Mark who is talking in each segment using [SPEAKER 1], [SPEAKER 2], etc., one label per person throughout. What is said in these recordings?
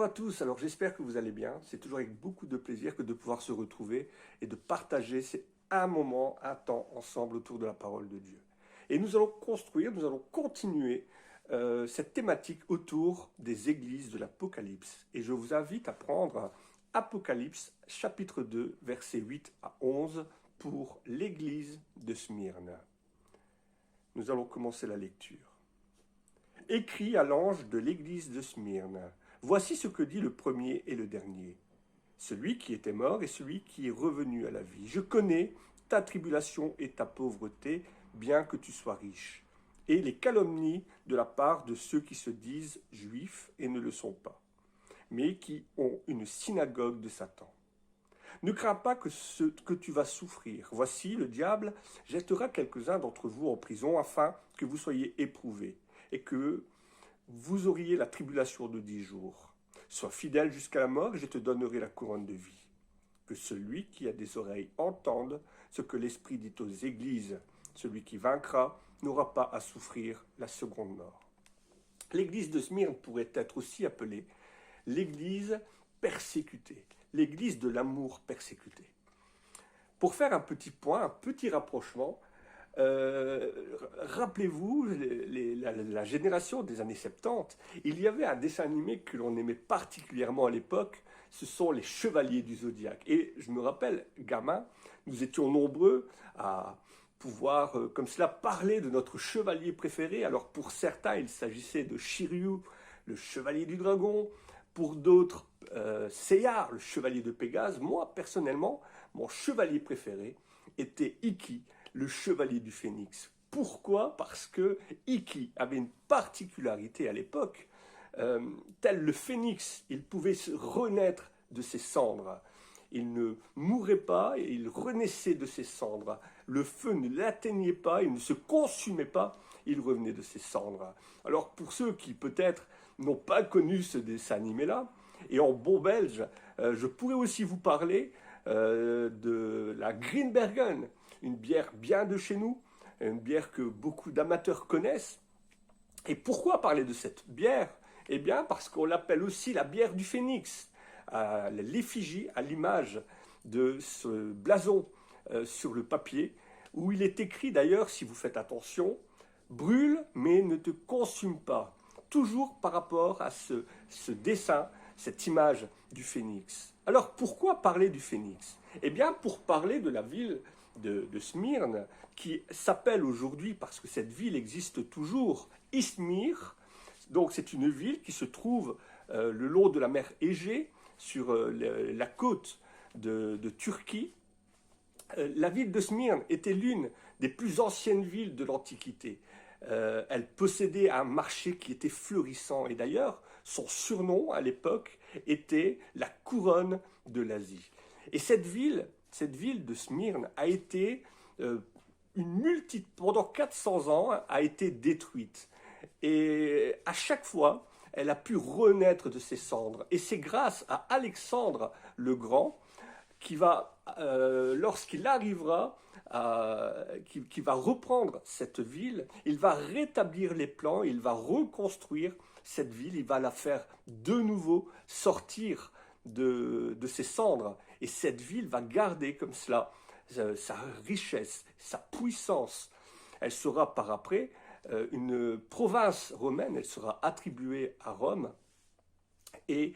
[SPEAKER 1] à tous, alors j'espère que vous allez bien. C'est toujours avec beaucoup de plaisir que de pouvoir se retrouver et de partager un moment, un temps ensemble autour de la parole de Dieu. Et nous allons construire, nous allons continuer cette thématique autour des églises de l'Apocalypse. Et je vous invite à prendre Apocalypse chapitre 2, versets 8 à 11 pour l'église de Smyrne. Nous allons commencer la lecture. Écrit à l'ange de l'église de Smyrne. Voici ce que dit le premier et le dernier, celui qui était mort et celui qui est revenu à la vie. Je connais ta tribulation et ta pauvreté, bien que tu sois riche, et les calomnies de la part de ceux qui se disent juifs et ne le sont pas, mais qui ont une synagogue de Satan. Ne crains pas que tu vas souffrir. Voici, le diable jettera quelques-uns d'entre vous en prison afin que vous soyez éprouvés et que vous auriez la tribulation de 10 jours. Sois fidèle jusqu'à la mort et je te donnerai la couronne de vie. Que celui qui a des oreilles entende ce que l'Esprit dit aux églises. Celui qui vaincra n'aura pas à souffrir la seconde mort. L'église de Smyrne pourrait être aussi appelée l'église persécutée, l'église de l'amour persécuté. Pour faire un petit point, un petit rapprochement, rappelez-vous, la génération des années 70, il y avait un dessin animé que l'on aimait particulièrement à l'époque, ce sont les Chevaliers du Zodiaque. Et je me rappelle, gamin, nous étions nombreux à pouvoir, comme cela, parler de notre chevalier préféré. Alors pour certains, il s'agissait de Shiryu, le chevalier du dragon. Pour d'autres, Seiya, le chevalier de Pégase. Moi, personnellement, mon chevalier préféré était Ikki, le chevalier du phénix. Pourquoi? Parce que Ikki avait une particularité à l'époque. Tel le phénix, il pouvait se renaître de ses cendres. Il ne mourait pas et il renaissait de ses cendres. Le feu ne l'atteignait pas, il ne se consumait pas, il revenait de ses cendres. Alors pour ceux qui peut-être n'ont pas connu ce dessin animé-là, et en bon belge, je pourrais aussi vous parler de la Greenbergen, une bière bien de chez nous, une bière que beaucoup d'amateurs connaissent. Et pourquoi parler de cette bière? Eh bien parce qu'on l'appelle aussi la bière du phénix, à l'effigie, à l'image de ce blason sur le papier, où il est écrit d'ailleurs, si vous faites attention, brûle mais ne te consume pas. Toujours par rapport à ce dessin, cette image du phénix. Alors pourquoi parler du phénix? Eh bien pour parler de la ville de Smyrne, qui s'appelle aujourd'hui, parce que cette ville existe toujours, Izmir. Donc c'est une ville qui se trouve le long de la mer Égée, sur la côte de Turquie. La ville de Smyrne était l'une des plus anciennes villes de l'Antiquité. Elle possédait un marché qui était florissant et d'ailleurs son surnom à l'époque était la couronne de l'Asie. Et cette ville de Smyrne a été pendant 400 ans a été détruite. Et à chaque fois, elle a pu renaître de ses cendres. Et c'est grâce à Alexandre le Grand qui va, lorsqu'il arrivera, qui va reprendre cette ville, il va rétablir les plans, il va reconstruire cette ville, il va la faire de nouveau sortir de ses cendres. Et cette ville va garder comme cela sa richesse, sa puissance. Elle sera par après une province romaine, elle sera attribuée à Rome. Et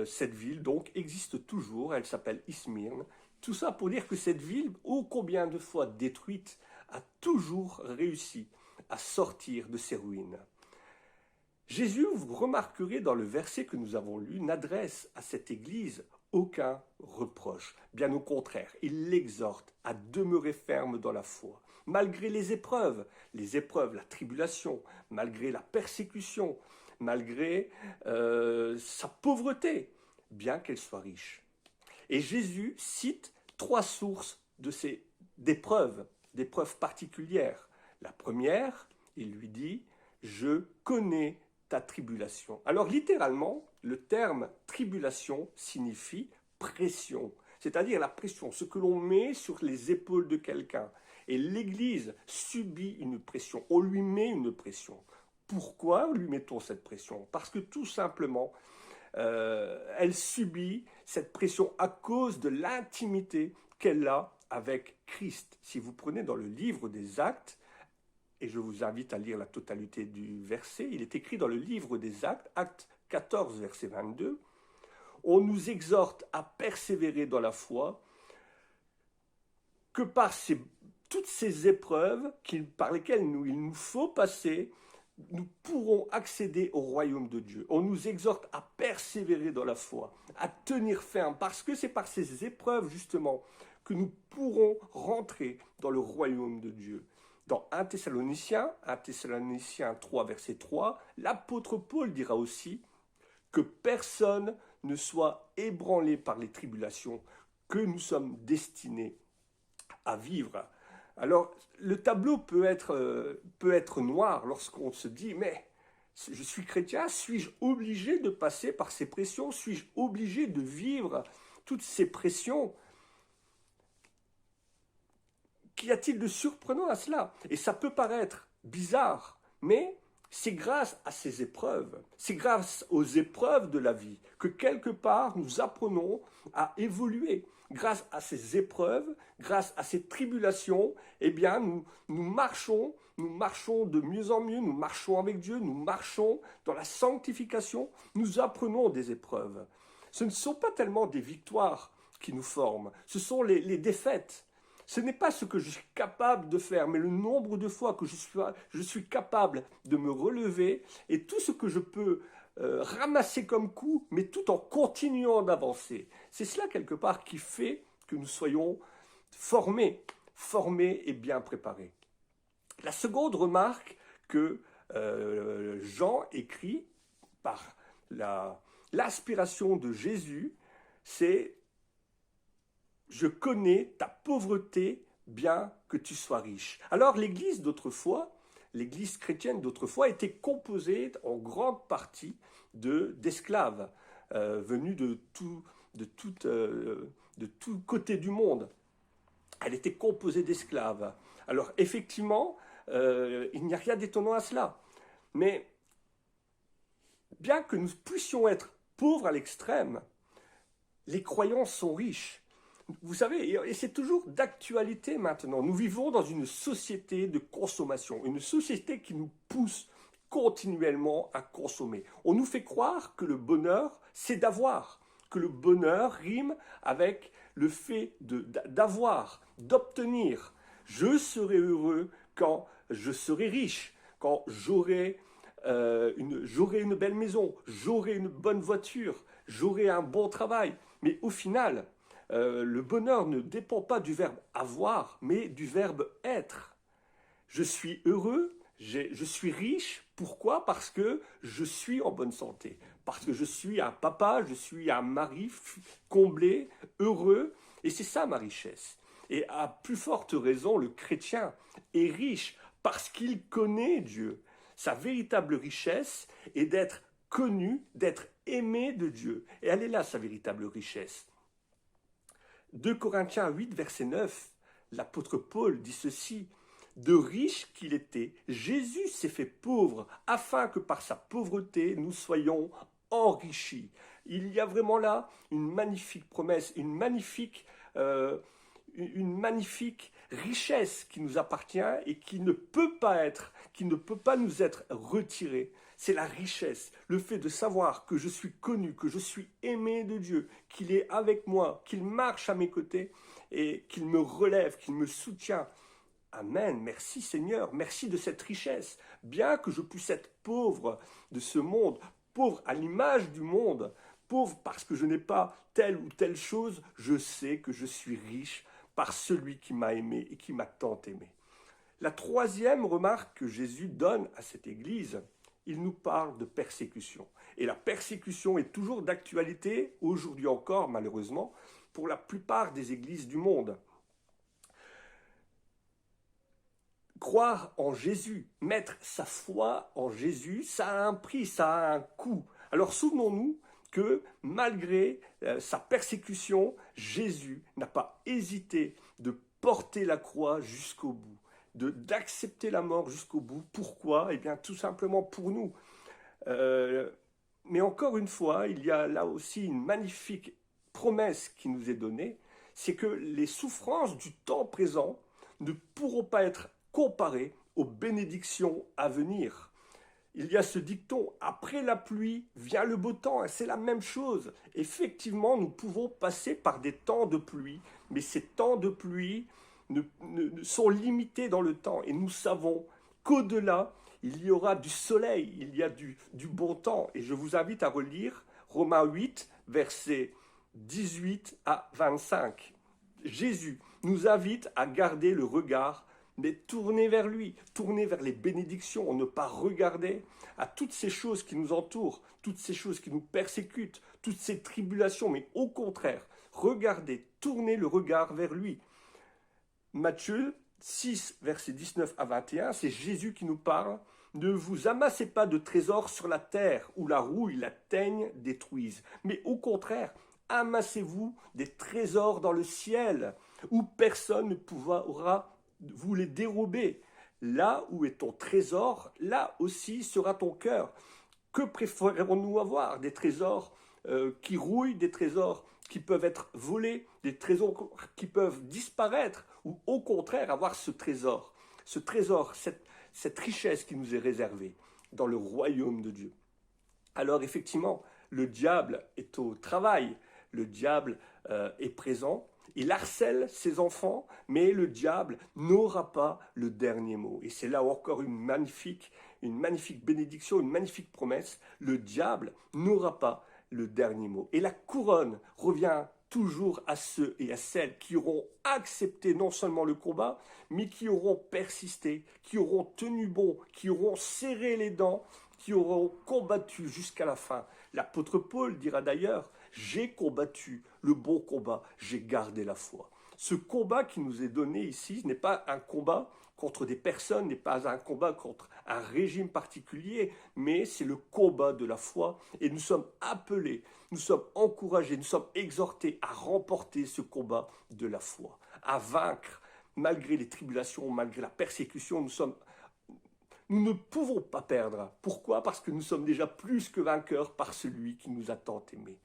[SPEAKER 1] cette ville, donc, existe toujours, elle s'appelle Izmir. Tout ça pour dire que cette ville, ô combien de fois détruite, a toujours réussi à sortir de ses ruines. Jésus, vous remarquerez dans le verset que nous avons lu, n'adresse à cette église aucun reproche. Bien au contraire, il l'exhorte à demeurer ferme dans la foi. Malgré les épreuves, la tribulation, malgré la persécution, malgré sa pauvreté, bien qu'elle soit riche. Et Jésus cite 3 sources d'épreuves particulières. La première, il lui dit « Je connais ta tribulation ». Alors littéralement, le terme tribulation signifie pression, c'est-à-dire la pression, ce que l'on met sur les épaules de quelqu'un. Et l'Église subit une pression, on lui met une pression. Pourquoi lui mettons cette pression? Parce que tout simplement, elle subit cette pression à cause de l'intimité qu'elle a avec Christ. Si vous prenez dans le livre des Actes, et je vous invite à lire la totalité du verset, il est écrit dans le livre des Actes, Acte 14, verset 22, on nous exhorte à persévérer dans la foi, que par toutes ces épreuves par lesquelles il nous faut passer, nous pourrons accéder au royaume de Dieu. On nous exhorte à persévérer dans la foi, à tenir ferme, parce que c'est par ces épreuves, justement, que nous pourrons rentrer dans le royaume de Dieu. Dans 1 Thessaloniciens 3, verset 3, l'apôtre Paul dira aussi que personne ne soit ébranlé par les tribulations que nous sommes destinés à vivre. Alors, le tableau peut être noir lorsqu'on se dit, mais je suis chrétien, suis-je obligé de passer par ces pressions? Suis-je obligé de vivre toutes ces pressions? Qu'y a-t-il de surprenant à cela? Et ça peut paraître bizarre, mais c'est grâce à ces épreuves, c'est grâce aux épreuves de la vie que quelque part nous apprenons à évoluer. Grâce à ces épreuves, grâce à ces tribulations, eh bien nous marchons de mieux en mieux, nous marchons avec Dieu, nous marchons dans la sanctification, nous apprenons des épreuves. Ce ne sont pas tellement des victoires qui nous forment, ce sont les défaites. Ce n'est pas ce que je suis capable de faire, mais le nombre de fois que je suis capable de me relever et tout ce que je peux ramasser comme coup, mais tout en continuant d'avancer. C'est cela, quelque part, qui fait que nous soyons formés et bien préparés. La seconde remarque que Jean écrit par l'inspiration de Jésus, c'est « Je connais ta pauvreté, bien que tu sois riche ». Alors l'Église d'autrefois, l'Église chrétienne d'autrefois était composée en grande partie d'esclaves venus de tout côté du monde. Elle était composée d'esclaves. Alors effectivement, il n'y a rien d'étonnant à cela. Mais bien que nous puissions être pauvres à l'extrême, les croyants sont riches. Vous savez, et c'est toujours d'actualité maintenant. Nous vivons dans une société de consommation, une société qui nous pousse continuellement à consommer. On nous fait croire que le bonheur, c'est d'avoir, que le bonheur rime avec le fait d'avoir, d'obtenir. Je serai heureux quand je serai riche, quand j'aurai une belle maison, j'aurai une bonne voiture, j'aurai un bon travail. Mais au final, le bonheur ne dépend pas du verbe avoir, mais du verbe être. Je suis heureux, je suis riche. Pourquoi? Parce que je suis en bonne santé. Parce que je suis un papa, je suis un mari comblé, heureux. Et c'est ça ma richesse. Et à plus forte raison, le chrétien est riche parce qu'il connaît Dieu. Sa véritable richesse est d'être connu, d'être aimé de Dieu. Et elle est là, sa véritable richesse. 2 Corinthiens 8, verset 9, l'apôtre Paul dit ceci, « De riche qu'il était, Jésus s'est fait pauvre, afin que par sa pauvreté, nous soyons enrichis. » Il y a vraiment là une magnifique promesse, une magnifique richesse qui nous appartient et qui ne peut pas nous être retirée. C'est la richesse, le fait de savoir que je suis connu, que je suis aimé de Dieu, qu'il est avec moi, qu'il marche à mes côtés et qu'il me relève, qu'il me soutient. Amen, merci Seigneur, merci de cette richesse. Bien que je puisse être pauvre de ce monde, pauvre à l'image du monde, pauvre parce que je n'ai pas telle ou telle chose, je sais que je suis riche par celui qui m'a aimé et qui m'a tant aimé. La troisième remarque que Jésus donne à cette Église, il nous parle de persécution. Et la persécution est toujours d'actualité, aujourd'hui encore malheureusement, pour la plupart des églises du monde. Croire en Jésus, mettre sa foi en Jésus, ça a un prix, ça a un coût. Alors souvenons-nous que malgré sa persécution, Jésus n'a pas hésité de porter la croix jusqu'au bout, d'accepter la mort jusqu'au bout. Pourquoi? Eh bien tout simplement pour nous. Mais encore une fois, il y a là aussi une magnifique promesse qui nous est donnée, c'est que les souffrances du temps présent ne pourront pas être comparées aux bénédictions à venir. Il y a ce dicton, après la pluie vient le beau temps, et c'est la même chose. Effectivement, nous pouvons passer par des temps de pluie, mais ces temps de pluie sont limités dans le temps, et nous savons qu'au-delà, il y aura du soleil, il y a du bon temps. Et je vous invite à relire Romains 8, versets 18 à 25. Jésus nous invite à garder le regard, mais tourner vers lui, tourner vers les bénédictions, ne pas regarder à toutes ces choses qui nous entourent, toutes ces choses qui nous persécutent, toutes ces tribulations, mais au contraire, regarder, tourner le regard vers lui. Matthieu 6, versets 19 à 21, c'est Jésus qui nous parle. Ne vous amassez pas de trésors sur la terre, où la rouille, la teigne détruisent, mais au contraire, amassez-vous des trésors dans le ciel, où personne ne pourra vous les dérober. Là où est ton trésor, là aussi sera ton cœur. Que préférons-nous avoir? Des trésors qui rouillent, des trésors qui peuvent être volés, des trésors qui peuvent disparaître, ou au contraire avoir ce trésor, cette richesse qui nous est réservée dans le royaume de Dieu. Alors effectivement, le diable est au travail, le diable est présent, il harcèle ses enfants, mais le diable n'aura pas le dernier mot. Et c'est là encore une magnifique bénédiction, une magnifique promesse. Le diable n'aura pas le dernier mot. Et la couronne revient toujours à ceux et à celles qui auront accepté non seulement le combat, mais qui auront persisté, qui auront tenu bon, qui auront serré les dents, qui auront combattu jusqu'à la fin. L'apôtre Paul dira d'ailleurs, j'ai combattu le bon combat, j'ai gardé la foi. Ce combat qui nous est donné ici, ce n'est pas un combat contre des personnes, n'est pas un combat contre un régime particulier, mais c'est le combat de la foi. Et nous sommes appelés, nous sommes encouragés, nous sommes exhortés à remporter ce combat de la foi, à vaincre malgré les tribulations, malgré la persécution. Nous ne pouvons pas perdre. Pourquoi? Parce que nous sommes déjà plus que vainqueurs par celui qui nous a tant aimés.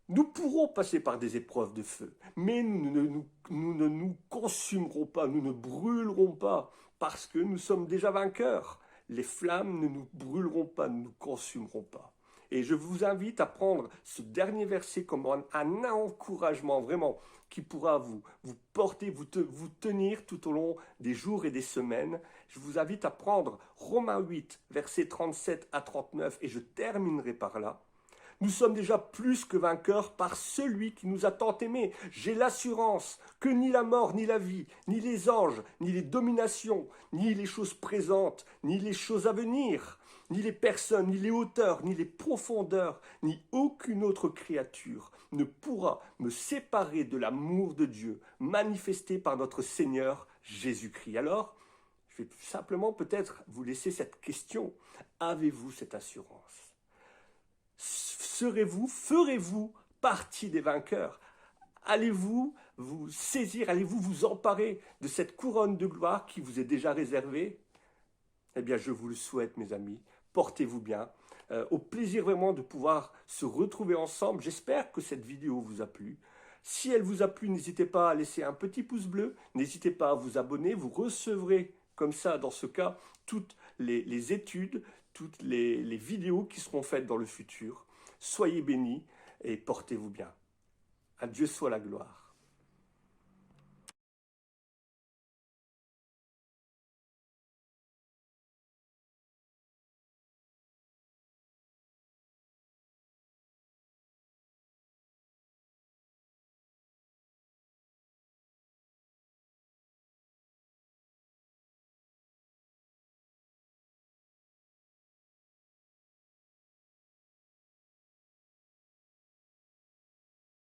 [SPEAKER 1] Nous pourrons passer par des épreuves de feu, mais nous ne nous consumerons pas, nous ne brûlerons pas, parce que nous sommes déjà vainqueurs. Les flammes ne nous brûleront pas, ne nous consumeront pas. Et je vous invite à prendre ce dernier verset comme un encouragement vraiment qui pourra vous porter, vous tenir tout au long des jours et des semaines. Je vous invite à prendre Romains 8, versets 37 à 39, et je terminerai par là. Nous sommes déjà plus que vainqueurs par celui qui nous a tant aimés. J'ai l'assurance que ni la mort, ni la vie, ni les anges, ni les dominations, ni les choses présentes, ni les choses à venir, ni les personnes, ni les hauteurs, ni les profondeurs, ni aucune autre créature ne pourra me séparer de l'amour de Dieu manifesté par notre Seigneur Jésus-Christ. Alors, je vais simplement peut-être vous laisser cette question. Avez-vous cette assurance? Ferez-vous partie des vainqueurs? Allez-vous vous saisir, allez-vous vous emparer de cette couronne de gloire qui vous est déjà réservée? Eh bien, je vous le souhaite, mes amis. Portez-vous bien. Au plaisir vraiment de pouvoir se retrouver ensemble. J'espère que cette vidéo vous a plu. Si elle vous a plu, n'hésitez pas à laisser un petit pouce bleu. N'hésitez pas à vous abonner. Vous recevrez comme ça, dans ce cas, toutes les études, toutes les vidéos qui seront faites dans le futur. Soyez bénis et portez-vous bien. À Dieu soit la gloire.